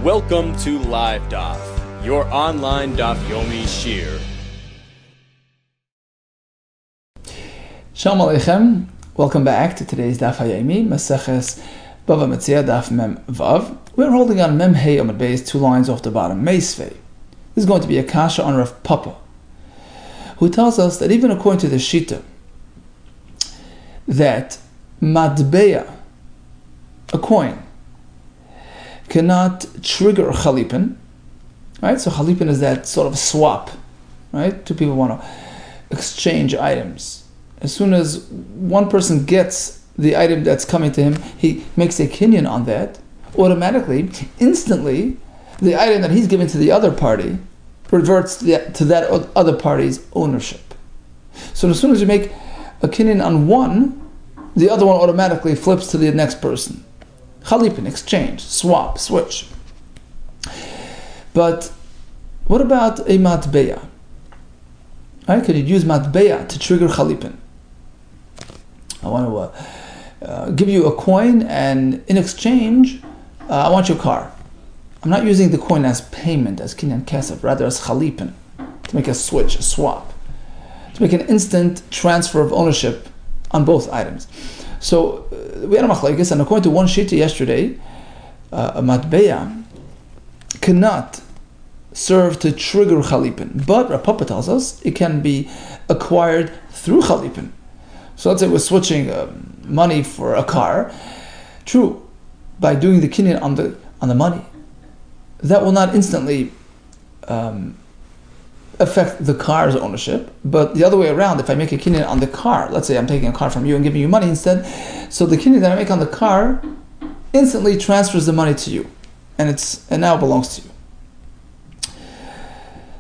Welcome to Live DAF, your online DAF Yomi Shir. Shalom Aleichem. Welcome back to today's DAF Yomi, Maseches Bava Metzia, DAF Mem Vav. We're holding on Mem Hey Amud Beis, 2 lines off the bottom, Meisvei. This is going to be a kasha on Rav Papa, who tells us that even according to the Shita, that Matbeya, a coin, cannot trigger chalipin, right? So chalipin is that sort of swap, right? Two people want to exchange items. As soon as one person gets the item that's coming to him, he makes a kinyan on that. Automatically, instantly, the item that he's giving to the other party reverts to that other party's ownership. So as soon as you make a kinyan on one, the other one automatically flips to the next person. Chalipin, exchange, swap, switch. But what about a matbeya? Right? Could you use matbeya to trigger chalipin? I want to give you a coin, and in exchange, I want your car. I'm not using the coin as payment, as kinyan kesef, rather as chalipin, to make a switch, a swap, to make an instant transfer of ownership on both items. So we had a machlokes, and according to one shita yesterday, a matbeya cannot serve to trigger chalipin, but Rav Papa tells us it can be acquired through chalipin. So let's say we're switching money for a car. True, by doing the kinyan on the money, that will not instantly affect the car's ownership, but the other way around, if I make a kinyan on the car, let's say I'm taking a car from you and giving you money instead, so the kinyan that I make on the car instantly transfers the money to you, and now it belongs to you.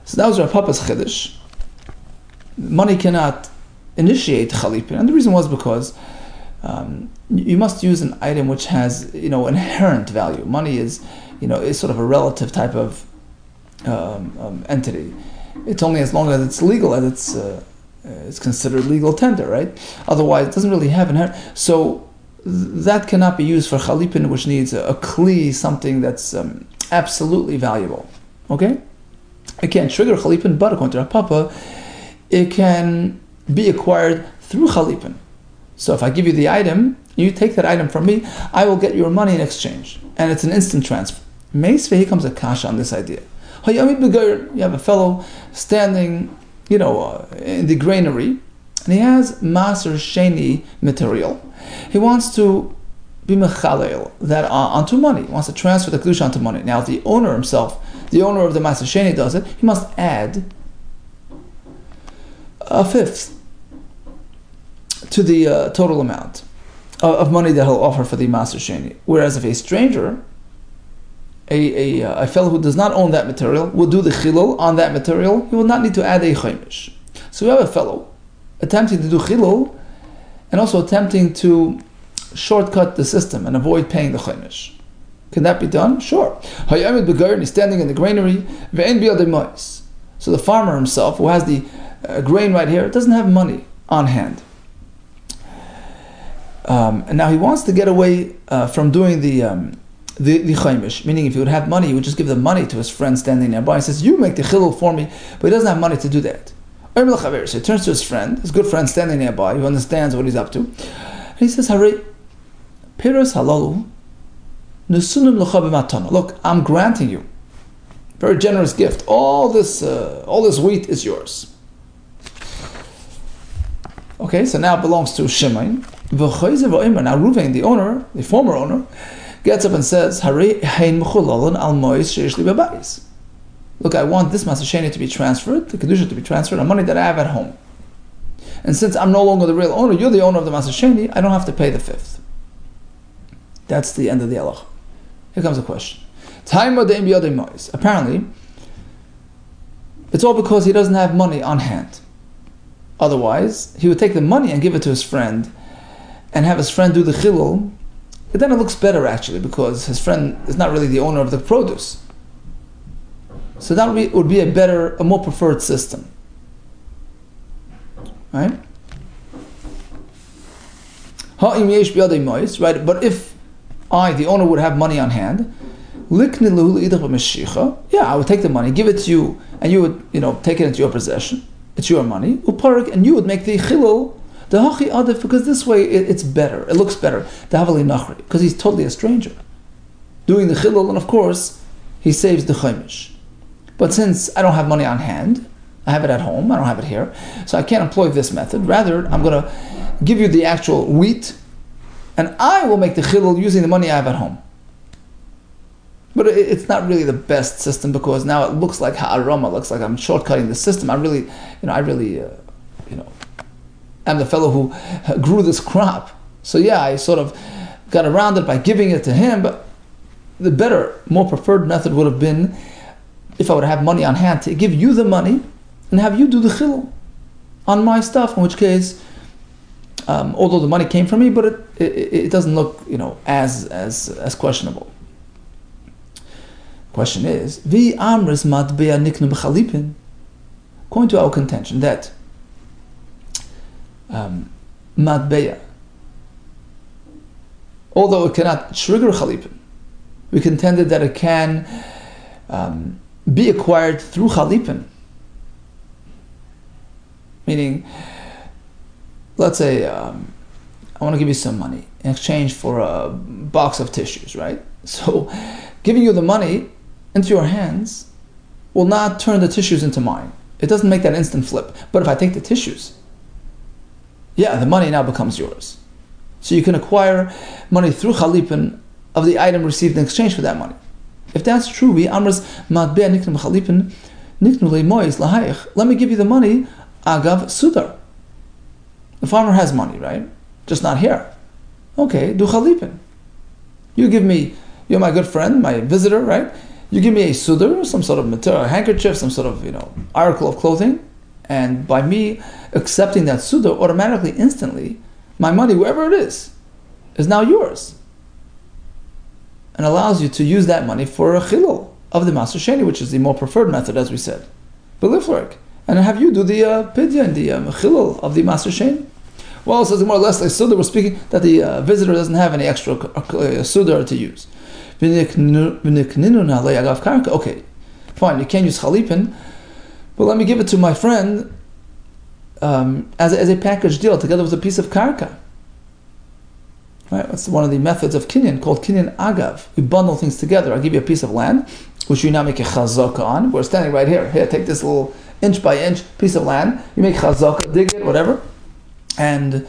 So that was Rav Papa's chiddush. Money cannot initiate chalipin, and the reason was because you must use an item which has inherent value. Money is sort of a relative type of entity. It's only as long as it's legal as it's considered legal tender, right? Otherwise, it doesn't really have inherent. So that cannot be used for chalipin, which needs a kli, something that's absolutely valuable. Okay, it can't trigger chalipin, but according to Rav Papa, it can be acquired through chalipin. So if I give you the item, you take that item from me, I will get your money in exchange, and it's an instant transfer. Meisvei, here comes a kasha on this idea. You have a fellow standing, in the granary, and he has maser sheni material. He wants to be mechalel that onto money. He wants to transfer the kedusha onto money. Now, if the owner himself, the owner of the maser sheni, does it, he must add a fifth to the total amount of money that he'll offer for the maser sheni. Whereas if a stranger, a fellow who does not own that material, will do the chilul on that material, he will not need to add a chaimish. So we have a fellow attempting to do chilul and also attempting to shortcut the system and avoid paying the chaimish. Can that be done? Sure. He's standing in the granary. So the farmer himself, who has the grain right here, doesn't have money on hand. And now he wants to get away from doing the chaimish, meaning if he would have money, he would just give the money to his friend standing nearby. He says, you make the chilul for me, but he doesn't have money to do that. So he turns to his friend, his good friend standing nearby, who understands what he's up to. And he says, Hare, Piros halalu, nusunim l'cha b'matana. Look, I'm granting you a very generous gift. All this wheat is yours. Okay, so now it belongs to Shimon. Now Reuven, the owner, the former owner, gets up and says, look, I want this maser sheni to be transferred, the kedusha to be transferred on money that I have at home. And since I'm no longer the real owner, you're the owner of the maser sheni, I don't have to pay the fifth. That's the end of the halach. Here comes a question. Apparently, it's all because he doesn't have money on hand. Otherwise, he would take the money and give it to his friend and have his friend do the chilul. But then it looks better actually, because his friend is not really the owner of the produce. So that would be a more preferred system. Right? Right? But if I, the owner, would have money on hand, Yeah, I would take the money, give it to you, and you would, take it into your possession. It's your money. Uparik, and you would make the chilul, the hachi adif, because this way it's better. It looks better. The havali nachri, because he's totally a stranger. Doing the chilul, and of course, he saves the chaimish. But since I don't have money on hand, I have it at home, I don't have it here, so I can't employ this method. Rather, I'm going to give you the actual wheat, and I will make the chilul using the money I have at home. But it's not really the best system, because now it looks like ha'arama, looks like I'm shortcutting the system. I'm the fellow who grew this crop. So yeah, I sort of got around it by giving it to him, but the better, more preferred method would have been if I would have money on hand to give you the money and have you do the chilul on my stuff, in which case, although the money came from me, but it doesn't look, as questionable. Question is, according to our contention that matbeya, although it cannot trigger chalipin, we contended that it can be acquired through chalipin. Meaning, let's say I want to give you some money in exchange for a box of tissues, right? So giving you the money into your hands will not turn the tissues into mine. It doesn't make that instant flip. But if I take the tissues, yeah, the money now becomes yours. So you can acquire money through chalipin of the item received in exchange for that money. If that's true, let me give you the money agav sudar. The farmer has money, right? Just not here. Okay, do chalipin. You give me, you're my good friend, my visitor, right? You give me a sudar, some sort of material, a handkerchief, some sort of, article of clothing, and by me accepting that sudar, automatically, instantly, my money, wherever it is now yours. And allows you to use that money for a chilul of the Maser Sheni, which is the more preferred method, as we said. Beliflik. And have you do the pidyon, the chilul of the Maser Sheni. Well, says more or less like sudar, we're speaking that the visitor doesn't have any extra sudar to use. Okay, fine, you can't use chalipin, but let me give it to my friend as a package deal together with a piece of karka. Right? That's one of the methods of kinyan called kinyan agav. We bundle things together. I'll give you a piece of land, which you now make a chazaka on. We're standing right here. Here, take this little inch by inch piece of land. You make chazaka, dig it, whatever. And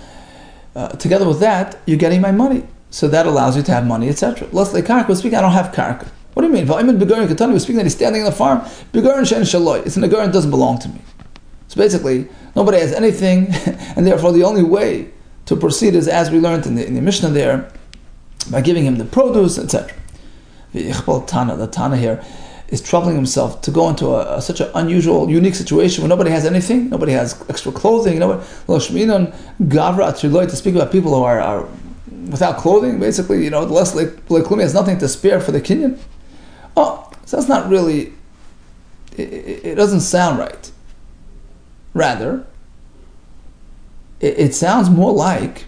together with that, you're getting my money. So that allows you to have money, etc. Let's say karka, we're speaking, I don't have karka. What do you mean? We're speaking that he's standing in the farm. It's an agar, it doesn't belong to me. So basically, nobody has anything, and therefore the only way to proceed is, as we learned in the Mishnah there, by giving him the produce, etc. The Tana here is troubling himself to go into such an unusual, unique situation where nobody has anything, nobody has extra clothing, to speak about people who are without clothing, basically, the less Klumi has nothing to spare for the kinyan. Oh, so that's not really, it doesn't sound right. Rather, it sounds more like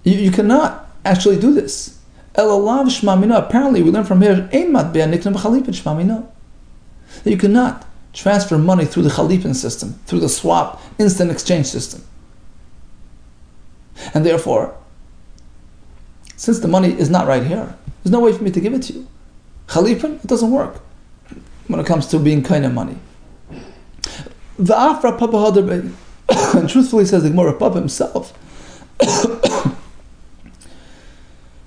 you cannot actually do this. Apparently, we learn from here that you cannot transfer money through the chalipin system, through the swap, instant exchange system. And therefore, since the money is not right here, there's no way for me to give it to you. Chalipin, it doesn't work when it comes to being kind of money. And truthfully, says the Gemara, Papa himself,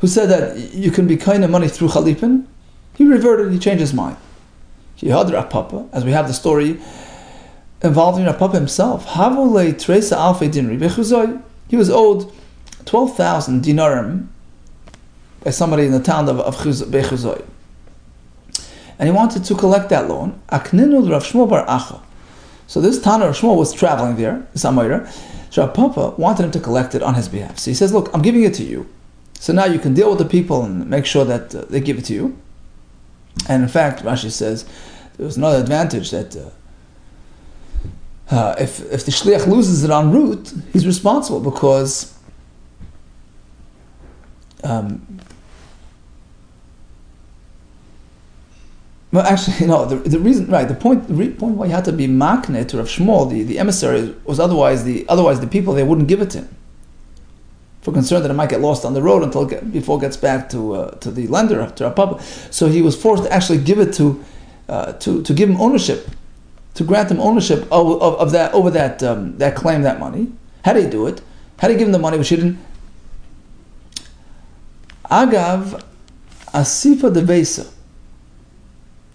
who said that you can be kind of money through chalipin, he reverted, he changed his mind. He had Papa, as we have the story involving Papa himself. He was owed 12,000 dinarim by somebody in the town of Bechuzoi. And he wanted to collect that loan. So this Tana Rav Shmuel was traveling there, this Amayra. So Papa wanted him to collect it on his behalf. So he says, look, I'm giving it to you. So now you can deal with the people and make sure that they give it to you. And in fact, Rashi says, there was another advantage that if the Shliach loses it en route, he's responsible because Well, actually, no. The reason, right? The point why you had to be makne to Rav Shmuel, the emissary, was otherwise the people, they wouldn't give it to him, for concern that it might get lost on the road before it gets back to the lender, to Rav Papa. So he was forced to actually give it to give him ownership, to grant him ownership of that over that claim, that money. How did he do it? How did he give him the money which he didn't? Agav asifa de besa.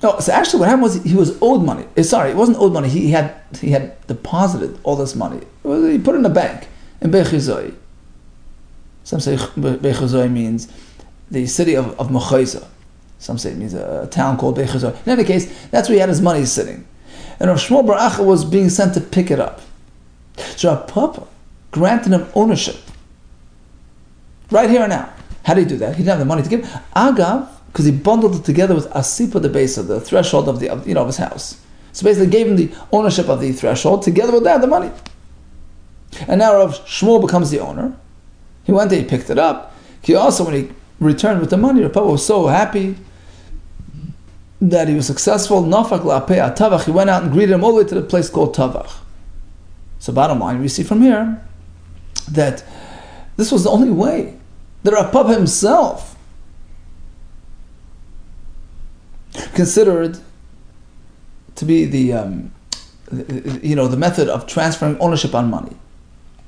No, so actually what happened was he was owed money. Sorry, it wasn't owed money. He had deposited all this money. He put it in a bank in Bechizoi. Some say Bechizoi means the city of Mechayza. Some say it means a town called Bechizoi. In any case, that's where he had his money sitting. And Rav Shmuel Bar Acha was being sent to pick it up. So Rav Papa granted him ownership. Right here and now. How did he do that? He didn't have the money to give. Agav, because he bundled it together with asipa, the base of the threshold of his house. So basically gave him the ownership of the threshold, together with that, the money. And now Rav Shmuel becomes the owner. He went there, he picked it up. He also, when he returned with the money, Rav Papa was so happy that he was successful. Nafak la'apei atavach. He went out and greeted him all the way to the place called Tavach. So bottom line, we see from here that this was the only way. The Rav Papa himself considered to be the method of transferring ownership on money.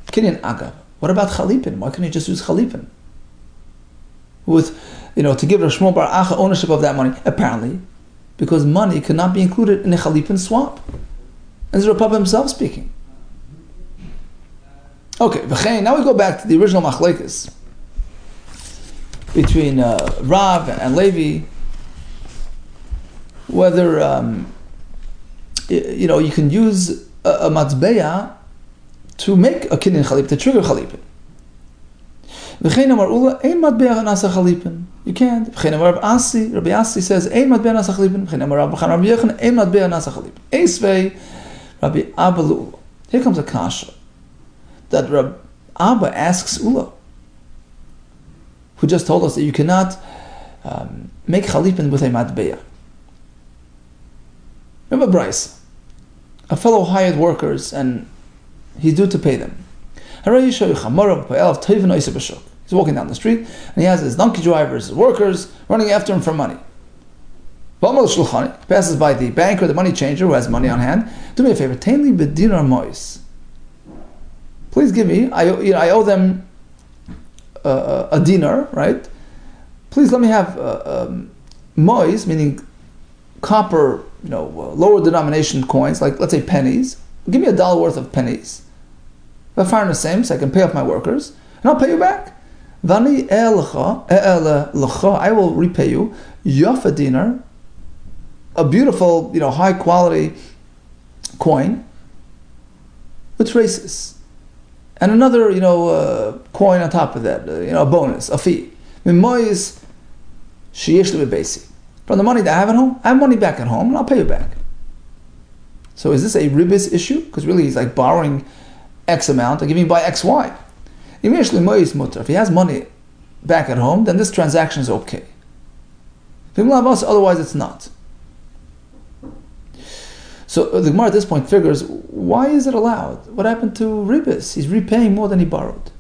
Kinyan Agav. What about Chalipin? Why couldn't he just use Chalipin? To give Rav Shmuel Bar Acha ownership of that money, apparently, because money cannot be included in a Chalipin swap. And this is Rav Papa himself speaking. Okay, now we go back to the original machlekes between Rav and Levi, whether you can use a matzbeya to make a kinyan chalip, to trigger chalipin. You can't. Rabbi Asi says, Rabbi Abba. Here comes a kasha that Rabbi Abba asks Ula, who just told us that you cannot make chalipin with a matbeya. Remember Bryce, a fellow hired workers, and he's due to pay them. He's walking down the street, and he has his donkey drivers, his workers, running after him for money. Passes by the banker, the money changer, who has money on hand. Do me a favor, tainli b'dinar mois. Please give me, I owe them a dinar, right? Please let me have mois, meaning copper, lower denomination coins, like let's say pennies. Give me $1 worth of pennies. But far the same, so I can pay off my workers, and I'll pay you back. Vani I will repay you yafa dinar, a beautiful, high quality coin with traces, and another, coin on top of that, a bonus, a fee. From the money that I have at home, I have money back at home, and I'll pay you back. So is this a Rebus issue? Because really he's like borrowing X amount and giving by XY. If he has money back at home, then this transaction is okay. Otherwise it's not. So the Gemara at this point figures, why is it allowed? What happened to Rebus? He's repaying more than he borrowed.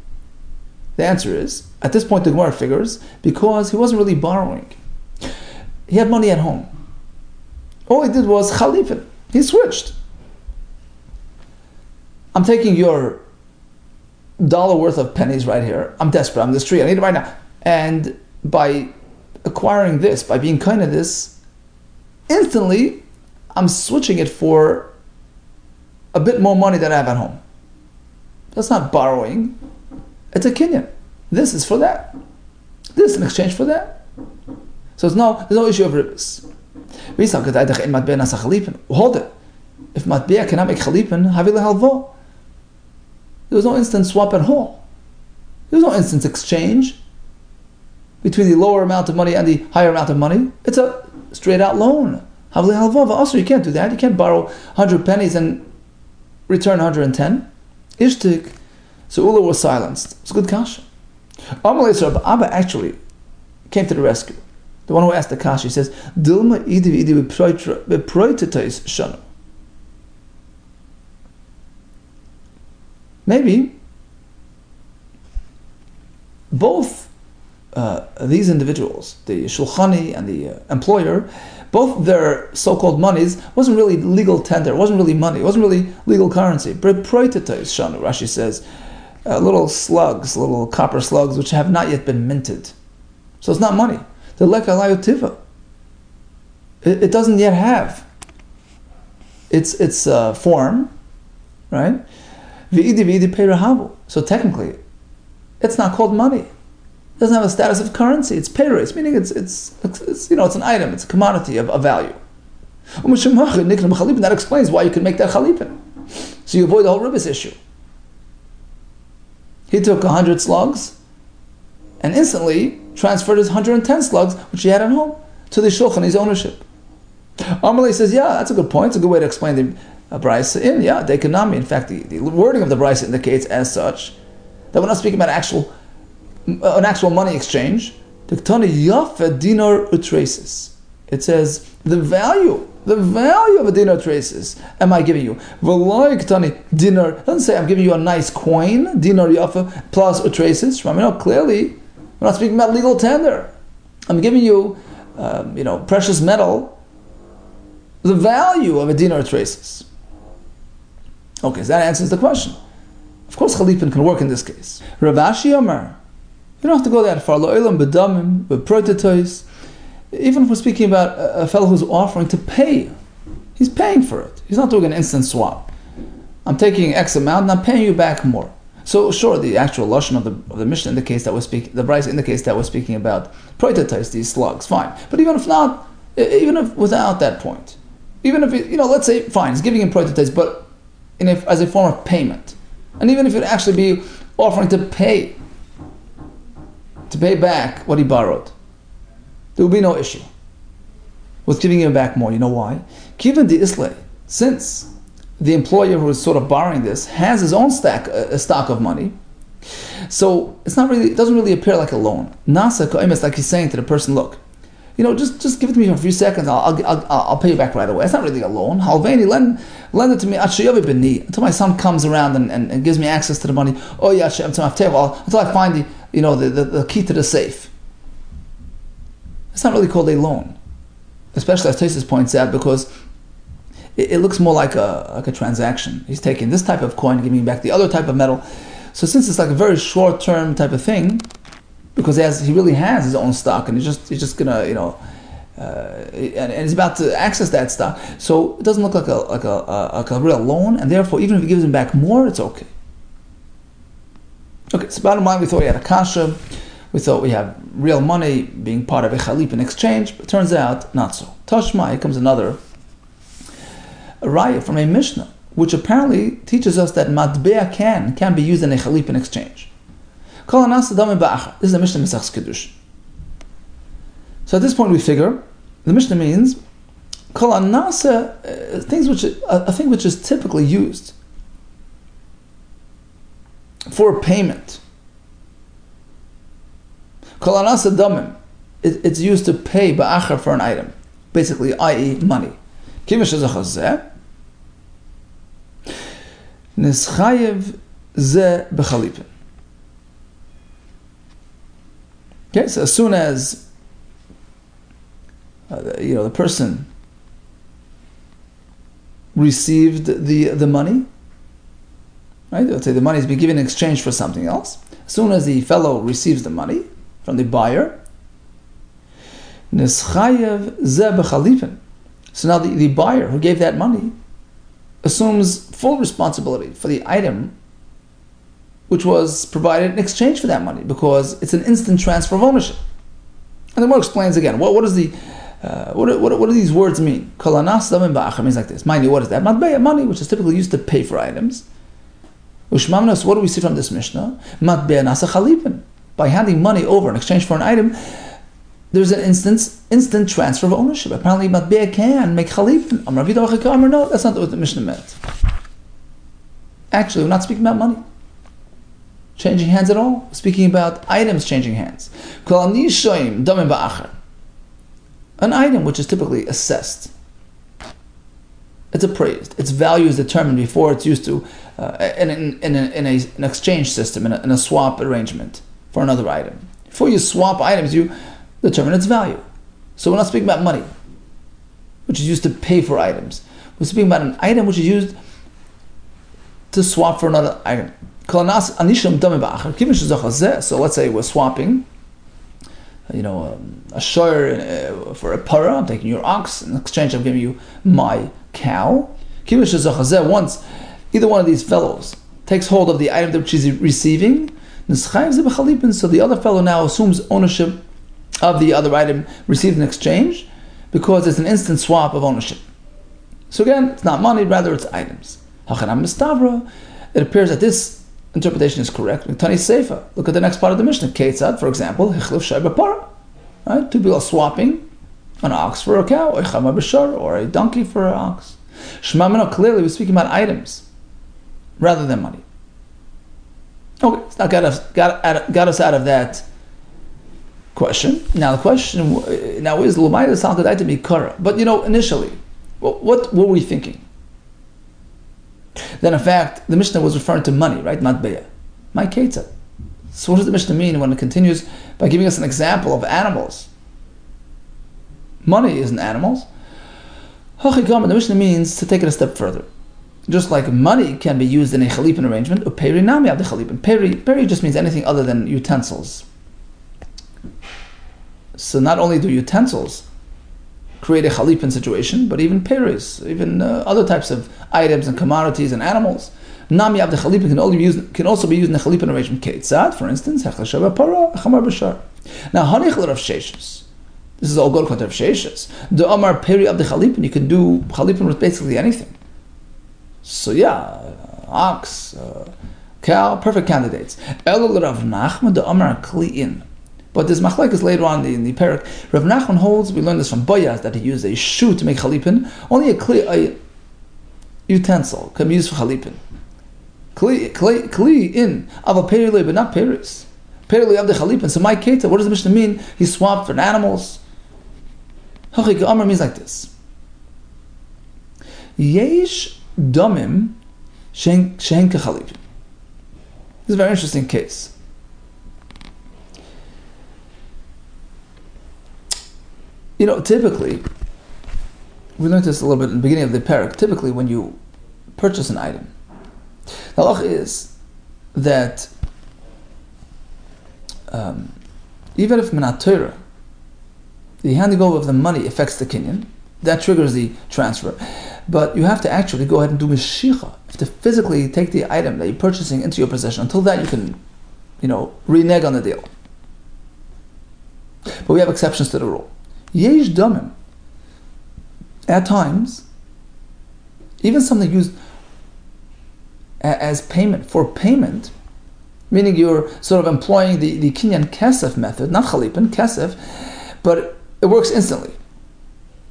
The answer is, at this point the Gemara figures, because he wasn't really borrowing. He had money at home. All he did was chalipin. He switched. I'm taking your $1 worth of pennies right here. I'm desperate. I'm in the street. I need it right now. And by acquiring this, by being kind of this, instantly I'm switching it for a bit more money than I have at home. That's not borrowing. It's a kinyan. This is for that. This in exchange for that. So there's no issue of Rebus. Hold it. If matbeya cannot make chalipin, havi lehalvo. There was no instant swap at all. There was no instant exchange between the lower amount of money and the higher amount of money. It's a straight out loan. Havi lehalvo. Also, you can't do that. You can't borrow 100 pennies and return 110. Ishtik. So Ula was silenced. It's a good kasha. Abba actually came to the rescue. The one who asked the Kashi says, Dilma idi beproitetais shanu. Maybe both these individuals, the Shulchani and the employer, both their so-called monies wasn't really legal tender, it wasn't really money, it wasn't really legal currency. Beproitetais shanu, Rashi says, little slugs, little copper slugs, which have not yet been minted. So it's not money. The localfile tiva. It doesn't yet have its form, right? V'idi peirahavu. So technically, it's not called money. It doesn't have a status of currency. It's peiros, meaning it's it's an item. It's a commodity of value. That explains why you can make that chalipin. So you avoid the whole Rebus issue. He took 100 slugs and instantly transferred his 110 slugs, which he had at home, to the Shulchani's ownership. Amalei says, yeah, that's a good point. It's a good way to explain the Brisa in. Yeah, the economy. In fact, the wording of the Brisa indicates as such that we're not speaking about an actual money exchange. It says the value of a dinar traces am I giving you. Dinar doesn't say I'm giving you a nice coin, dinar yafa plus traces. Clearly we're not speaking about legal tender. I'm giving you precious metal, the value of a dinar traces. Okay, so that answers the question. Of course chalipin can work in this case. Rav Ashi Amar, you don't have to go that far. Lo'elam bedamim beprototois. Even if we're speaking about a fellow who's offering to pay, he's paying for it. He's not doing an instant swap. I'm taking X amount and I'm paying you back more. So sure, the actual lashon of the Mishnah indicates that we're speaking, the Brisa indicates that we're speaking about prototypes, these slugs. Fine, but even if not, even if without that point, even if let's say fine, he's giving him prototypes, but as a form of payment, and even if it actually be offering to pay back what he borrowed, there will be no issue with giving him back more. You know why? Given the Islay, since the employer who is sort of borrowing this has his own stock of money, so it doesn't really appear like a loan. Nasa ka'emes, like he's saying to the person, look, just give it to me for a few seconds. I'll pay you back right away. It's not really a loan. Halveni, lend it to me until my son comes around and gives me access to the money. Oh yeah, until I find the key to the safe. It's not really called a loan, especially as Tosfos points out, because it looks more like a transaction. He's taking this type of coin and giving back the other type of metal. So since it's like a very short-term type of thing, because he really has his own stock and he's just gonna and he's about to access that stock, so it doesn't look like a real loan, and therefore even if he gives him back more, it's okay. Okay, so bottom line, we thought we had a kasha. We thought we have real money being part of a chalip in exchange, but it turns out not so. Tashma, here comes a raya from a Mishnah, which apparently teaches us that matbea can be used in a chalip in exchange. This is a Mishnah Mesachs Kiddush. So at this point we figure the Mishnah means kol anasa, a thing which is typically used for payment. Kol anasa damim, it's used to pay ba'achar for an item, basically, i.e., money. Kivish zeh nischayev ze bechalipin. Okay, so as soon as the person received the money, right? Let's say the money has been given in exchange for something else. As soon as the fellow receives the money from the buyer, nischayev ze bechalipin. So now the buyer who gave that money assumes full responsibility for the item which was provided in exchange for that money, because it's an instant transfer of ownership. And the Gemara explains again, what do these words mean? Kol anas damim ba'achar means like this. Mind you, what is that? Matbeya, money, which is typically used to pay for items. Ushmamnas, what do we see from this Mishnah? Matbeya nasa chalipin. By handing money over in exchange for an item, there's an instant transfer of ownership. Apparently, matbeya can make chalipin. Amar Rabbi Yehuda Kessler, no, that's not what the Mishnah meant. Actually, we're not speaking about money changing hands at all. We're speaking about items changing hands. Kol anishoim damim ba'achar. An item which is typically assessed. It's appraised. Its value is determined before it's used to in an exchange system, in a swap arrangement for another item. Before you swap items, you determine its value. So we're not speaking about money, which is used to pay for items. We're speaking about an item which is used to swap for another item. So let's say we're swapping, a shor for a para. I'm taking your ox. In exchange, I'm giving you my cow. Once either one of these fellows takes hold of the item that she's receiving, so the other fellow now assumes ownership of the other item received in exchange, because it's an instant swap of ownership. So again, it's not money, rather it's items. It appears that this interpretation is correct. Look at the next part of the Mishnah. Ketzad, for example, right? Two people are swapping an ox for a cow, or a donkey for an ox. Clearly, we're speaking about items rather than money. Okay, it's not got us out of that question. Now the question is L'mayla Salkad item Ikara. But initially, what were we thinking? Then in fact, the Mishnah was referring to money, right? Matbeya. My ketzad. So what does the Mishnah mean when it continues by giving us an example of animals? Money isn't animals. The Mishnah means to take it a step further. Just like money can be used in a chalipin arrangement, peri nami av de chalipin. Peri just means anything other than utensils. So not only do utensils create a chalipin situation, but even peris, even other types of items and commodities and animals. Nami av de chalipin can also be used in a chalipin arrangement. Ketzad, for instance, hechla shava para, chamar b'shar. Now, hanich l'rav sheshes. This is all good contra Rav Sheshes. The Amar peri of the chalipin, you can do chalipin with basically anything. So ox, cow, perfect candidates. Elul Rav Nachman, the Amar kli'in. But there's machlekes later on in the parak. Rav Nachman holds, we learned this from Boyaz, that he used a shoe to make chalipin. Only a utensil can be used for chalipin. Kli'in, ava peri le, but not peris. Peri le of the chalipin. So my keta, what does the Mishnah mean? He swapped for animals. Hachik Amar means like this. Yesh domim shen kechalipin. This is a very interesting case. Typically, we learned this a little bit in the beginning of the parak. Typically, when you purchase an item, the halach is that even if minat Torah, the handing over of the money affects the kinyan, that triggers the transfer. But you have to actually go ahead and do mishicha. You have to physically take the item that you're purchasing into your possession. Until that, you can, renege on the deal. But we have exceptions to the rule. Yesh domim. At times, even something used as payment, for payment, meaning you're sort of employing the kinyan kesef method, not chalipin, kesef, but it works instantly,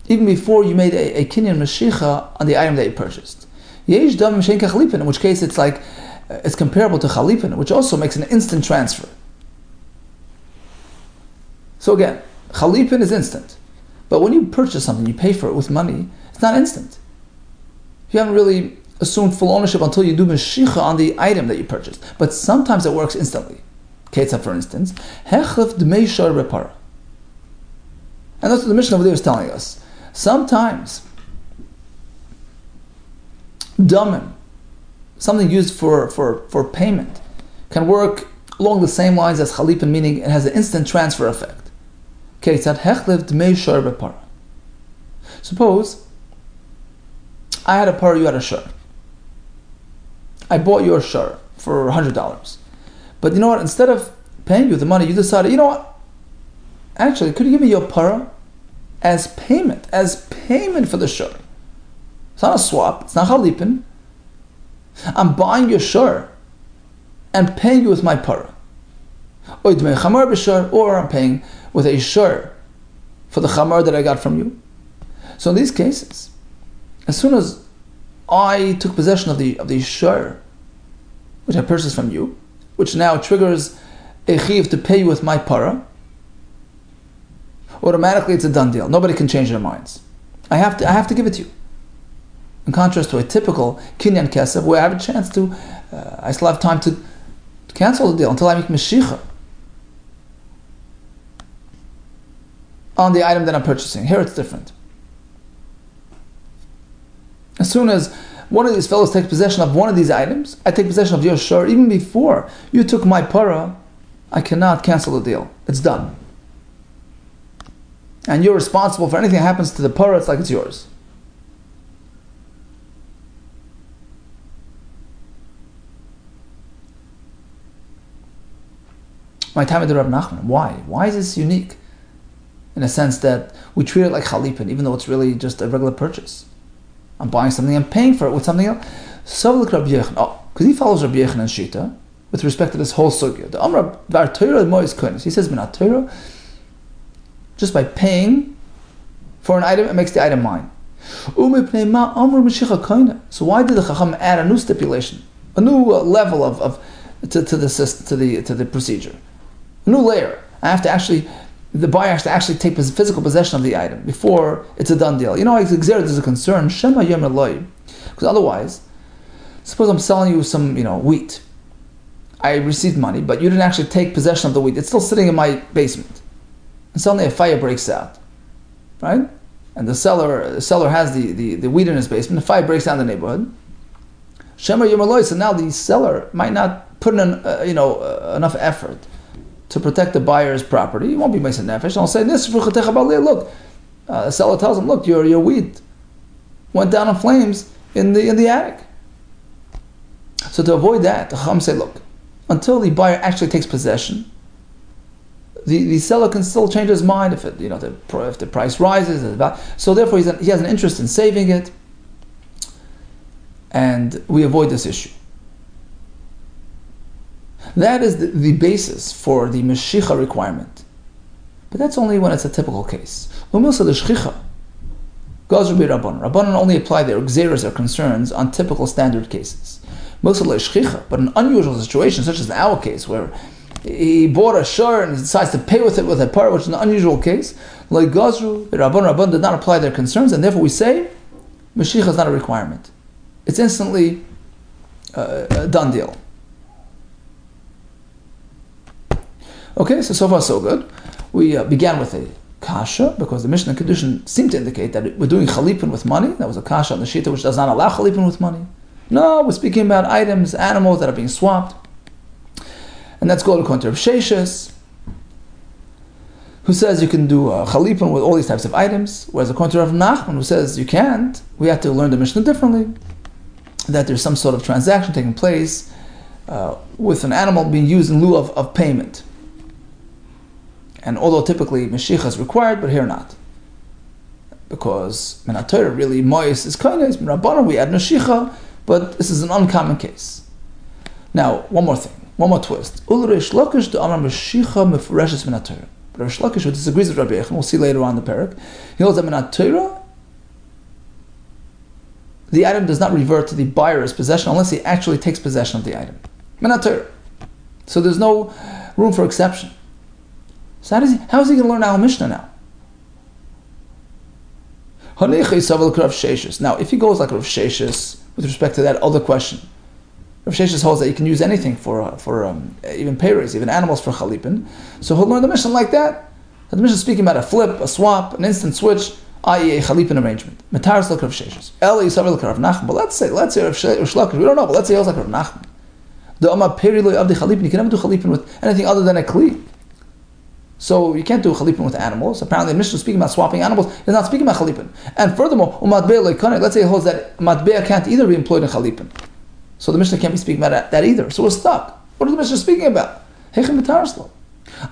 even before you made a kinyan mashicha on the item that you purchased. Yesh damim shein kachalipin, in which case it's comparable to chalipin, which also makes an instant transfer. So again, chalipin is instant, but when you purchase something, you pay for it with money, it's not instant. You haven't really assumed full ownership until you do mashicha on the item that you purchased. But sometimes it works instantly. Ketzah, for instance, hechlef dmei shor repara. And that's what the Mishnah over there is telling us. Sometimes, damim, something used for payment, can work along the same lines as chalipin, meaning it has an instant transfer effect. Ketzad hechlev dmei shor bepara. Suppose I had a par, you had a shor. I bought your shor for $100. But you know what? Instead of paying you the money, you decided, actually, could you give me your para as payment for the shor? It's not a swap. It's not chalipin. I'm buying your shor and paying you with my para. Or I'm paying with a shor for the chamar that I got from you. So in these cases, as soon as I took possession of the shor, which I purchased from you, which now triggers a chiv to pay you with my para, automatically it's a done deal. Nobody can change their minds. I have to give it to you. In contrast to a typical kinyan kesef, where I have a chance to, I still have time to cancel the deal until I make meshicha on the item that I'm purchasing. Here it's different. As soon as one of these fellows takes possession of one of these items, I take possession of your shur. Even before you took my para, I cannot cancel the deal. It's done. And you're responsible for anything that happens to the para, it's like it's yours. My time at the Reb Nachman. Why? Why is this unique? In a sense that we treat it like chalipin, even though it's really just a regular purchase. I'm buying something, I'm paying for it with something else. So look Rabbi Yehuda. Oh, because he follows Rabbi Yehuda and Shita with respect to this whole sugya. The Amr Bar Torah Mois Koines. He says, "Minat Torah." Just by paying for an item, it makes the item mine. So why did the Chacham add a new stipulation, a new level to the procedure, a new layer? The buyer has to actually take physical possession of the item before it's a done deal. You know, there's a concern, because otherwise, suppose I'm selling you some, wheat. I received money, but you didn't actually take possession of the wheat. It's still sitting in my basement. And suddenly a fire breaks out, right? And the seller has the wheat in his basement. The fire breaks out in the neighborhood. So now the seller might not put in enough effort to protect the buyer's property. He won't be Mesa Nefesh. I'll say this. Look, the seller tells him, look, your wheat went down in flames in the attic. So to avoid that, the Chacham say, look, until the buyer actually takes possession, the seller can still change his mind if the price rises. So therefore, he has an interest in saving it, and we avoid this issue. That is the basis for the meshicha requirement. But that's only when it's a typical case. Rabbanan only apply their gzeras or concerns on typical standard cases. But an unusual situation, such as in our case, where he bought a shur and he decides to pay with it with a par, which is an unusual case, like Gazru, Rabban did not apply their concerns, and therefore we say meshicha is not a requirement. It's instantly a done deal. Okay, so far so good. We began with a kasha, because the Mishnah and Kedushin seem to indicate that we're doing chalipin with money. That was a kasha on the Shita, which does not allow chalipin with money. No, we're speaking about items, animals that are being swapped. And that's called according to Rav Sheshes, who says you can do chalipin with all these types of items, whereas according to Rav Nachman, who says you can't, we have to learn the Mishnah differently, that there's some sort of transaction taking place with an animal being used in lieu of payment. And although typically meshicha is required, but here not. Because Minat Torah really mois is koines, Rabbanan we add meshicha, but this is an uncommon case. Now, one more thing, one more twist. Ul Reish Lakish to Amar meshicha mefureshes Minat Torah. But Reish Lakish, who disagrees with Rabbi Yehuda, we'll see later on in the parak, he holds that Minat Torah, the item does not revert to the buyer's possession unless he actually takes possession of the item. Minat Torah. So there's no room for exception. So how is he going to learn our Mishnah now? Now, if he goes like Rav Sheshes with respect to that other question, Rav Sheshes holds that you can use anything for even payers, even animals for chalipin. So he'll learn the Mishnah like that. The Mishnah is speaking about a flip, a swap, an instant switch, i.e. a chalipin arrangement. Mataris like Rav Sheshes. Eli Yisrael like Rav Nachman. But let's say Rav Sheshes, we don't know, but let's say he holds like Rav Nachman. The Amar Peri lo of the chalipin, you can never do chalipin with anything other than a kli. So you can't do chalipin with animals. Apparently the Mishnah is speaking about swapping animals. It's not speaking about chalipin. And furthermore, let's say it holds that matbea can't either be employed in chalipin. So the Mishnah can't be speaking about that either. So we're stuck. What is the Mishnah speaking about? Hechem mitarsla.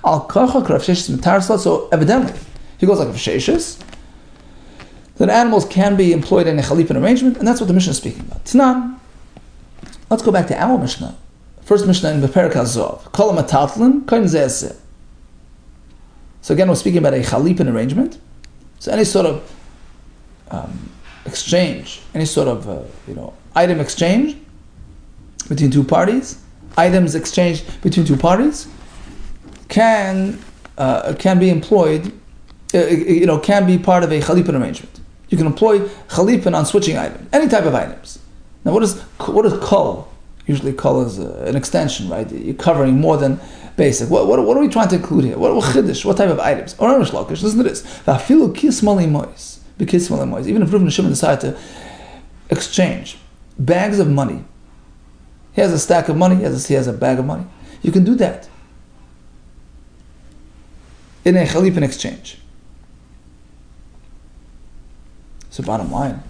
Al kachak Rav Sheshes mitarsla. So evidently, he goes like Rav Sheshes, that animals can be employed in a chalipin arrangement, and that's what the Mishnah is speaking about. Tanan. Let's go back to our Mishnah. First Mishnah in Beperek HaZov. Kol ha'matatlin koin ze'eseh. So again, we're speaking about a chalipin arrangement. So any sort of exchange, any sort of item exchange between two parties, items exchanged between two parties, can be employed can be part of a chalipin arrangement. You can employ chalipin on switching items, any type of items. Now, what is kol? Usually, kol is an extension, right? You're covering more than basic. What are we trying to include here? What chiddush? What type of items? Or lokish? Listen to this. Even if Reuven and Shimon decide to exchange bags of money, he has a stack of money, he has a bag of money. You can do that in a chalipin exchange. So bottom line,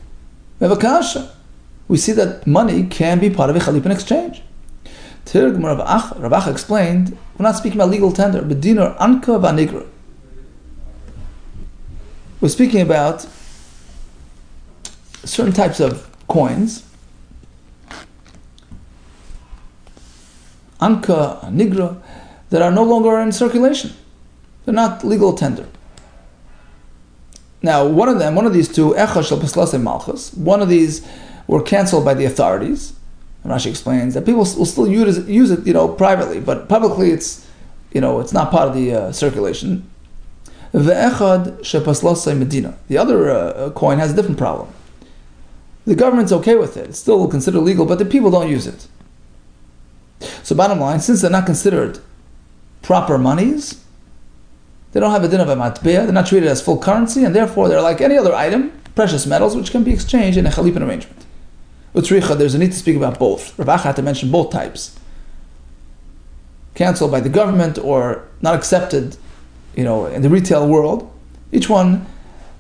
we have a kasha. We see that money can be part of a chalipin exchange. Tirgum Rav Acha explained, we're not speaking about legal tender, but dinar anka v'anigra. We're speaking about certain types of coins, anka, nigra, that are no longer in circulation. They're not legal tender. Now, one of these two, one of these were cancelled by the authorities. And Rashi explains that people will still use it, privately, but publicly it's not part of the circulation. The other coin has a different problem. The government's okay with it; it's still considered legal, but the people don't use it. So, bottom line, since they're not considered proper monies, they don't have a din of a matbea, they're not treated as full currency, and therefore they're like any other item, precious metals, which can be exchanged in a chalipin arrangement. Utzricha, there's a need to speak about both. Rav Acha had to mention both types. Cancelled by the government or not accepted, in the retail world. Each one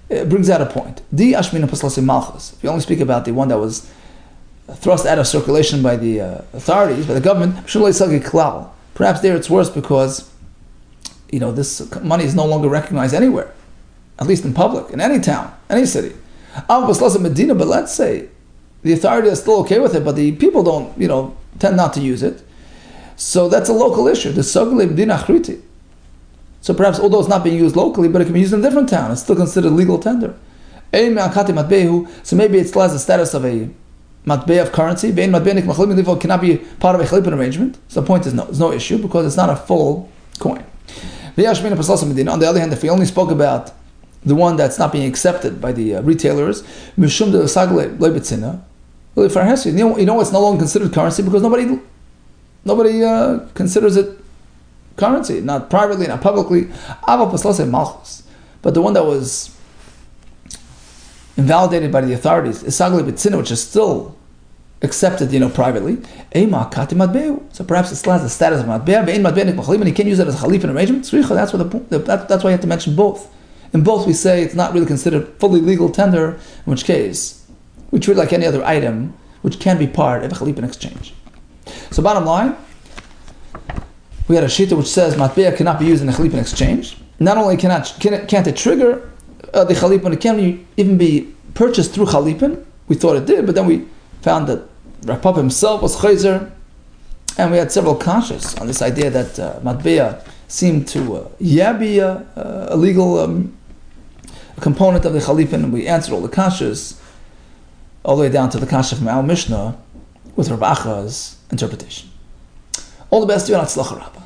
brings out a point. Di ashmina paslasi malchus. If you only speak about the one that was thrust out of circulation by the authorities, by the government, perhaps there it's worse because this money is no longer recognized anywhere, at least in public, in any town, any city. But let's say the authority is still okay with it, but the people don't, tend not to use it. So that's a local issue. So perhaps, although it's not being used locally, but it can be used in a different town, it's still considered legal tender. So maybe it still has the status of a matbeh of currency. Cannot be part of a chalipin arrangement. So the point is there's no issue because it's not a full coin. On the other hand, if we only spoke about the one that's not being accepted by the retailers, it's no longer considered currency because nobody considers it currency, not privately, not publicly. But the one that was invalidated by the authorities, which is still accepted, privately. So perhaps it still has the status of matbea, and he can't use it as a chalipin arrangement. That's why you have to mention both. In both, we say it's not really considered fully legal tender, in which case we treat it like any other item, which can be part of a chalipin exchange. So bottom line, we had a shita which says matbea cannot be used in a chalipin exchange. Not only can't it trigger the chalipin, it can't even be purchased through chalipin. We thought it did, but then we found that Rav Papa himself was chayzer, and we had several kashas on this idea that matbea seemed to be a legal component of the chalipin, and we answered all the kashas, all the way down to the kasha from Al Mishnah with Rav Acha's interpretation. All the best to you, and Hatzlacha Rabbah.